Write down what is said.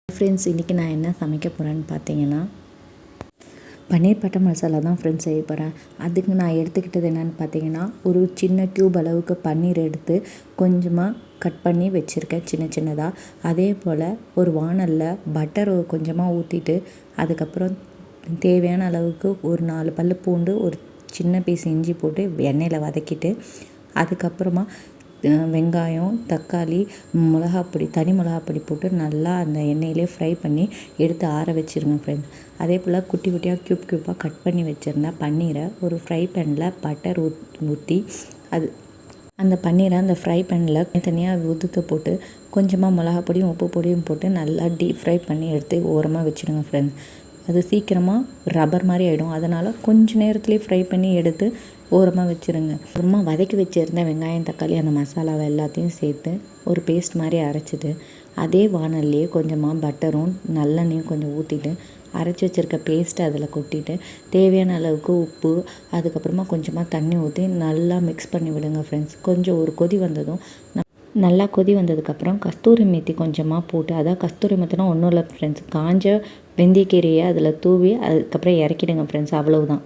Friends, இன்றைக்கி நான் என்ன சமைக்க போகிறேன்னு பார்த்தீங்கன்னா, பன்னீர் பட்டர் மசாலா தான் ஃப்ரெண்ட்ஸ் செய்ய போகிறேன். அதுக்கு நான் எடுத்துக்கிட்டது என்னென்னு பார்த்தீங்கன்னா, ஒரு சின்ன க்யூப் அளவுக்கு பன்னீர் எடுத்து கொஞ்சமாக கட் பண்ணி வச்சுருக்கேன் சின்ன சின்னதாக. அதே போல் ஒரு வாணலில் பட்டர் கொஞ்சமாக ஊற்றிட்டு, அதுக்கப்புறம் தேவையான அளவுக்கு ஒரு 4 பல் பூண்டு, ஒரு சின்ன பீஸ் இஞ்சி போட்டு எண்ணெயில் வதக்கிட்டு, அதுக்கப்புறமா வெங்காயம், தக்காளி, மிளகாப்பொடி, தனி மிளகாப்பொடி போட்டு நல்லா அந்த எண்ணெயிலே ஃப்ரை பண்ணி எடுத்து ஆற வச்சுருங்க ஃப்ரெண்ட்ஸ். அதே போல் குட்டி குட்டியாக க்யூப்பாக கட் பண்ணி வச்சுருந்தேன் பன்னீரை ஒரு ஃப்ரை பேனில் பட்டர் ஊற்றி அந்த பன்னீரை அந்த ஃப்ரை பேனில் தனியாக உதுத்து போட்டு கொஞ்சமாக மிளகாப்பொடியும் உப்பு பொடியும் போட்டு நல்லா டீப் ஃப்ரை பண்ணி எடுத்து ஓரமாக வச்சுடுங்க ஃப்ரெண்ட்ஸ். அது சீக்கிரமாக ரப்பர் மாதிரி ஆகிடும். அதனால் கொஞ்சம் நேரத்துலேயே ஃப்ரை பண்ணி எடுத்து ஓரமாக வச்சுருங்க. அப்புறமா வதக்கி வச்சுருந்த வெங்காயம், தக்காளி, அந்த மசாலாவை எல்லாத்தையும் சேர்த்து ஒரு பேஸ்ட் மாதிரி அரைச்சிட்டு, அதே வாணல்லையே கொஞ்சமாக பட்டரும் நல்லெண்ணையும் கொஞ்சம் ஊற்றிட்டு அரைச்சி வச்சுருக்க பேஸ்ட்டை அதில் கொட்டிட்டு தேவையான அளவுக்கு உப்பு, அதுக்கப்புறமா கொஞ்சமாக தண்ணி ஊற்றி நல்லா மிக்ஸ் பண்ணி விடுங்க ஃப்ரெண்ட்ஸ். கொஞ்சம் ஒரு கொதி வந்ததும் நல்லா கொதி வந்ததுக்கப்புறம் கஸ்தூரி மேத்தி கொஞ்சமாக போட்டு, அதான் கஸ்தூரி மேத்தினா ஒன்றும் இல்லை ஃப்ரெண்ட்ஸ், காஞ்ச வெந்தயக்கீரையை அதில் தூவி அதுக்கப்புறம் இறக்கிடுங்க ஃப்ரெண்ட்ஸ். அவ்வளவுதான்.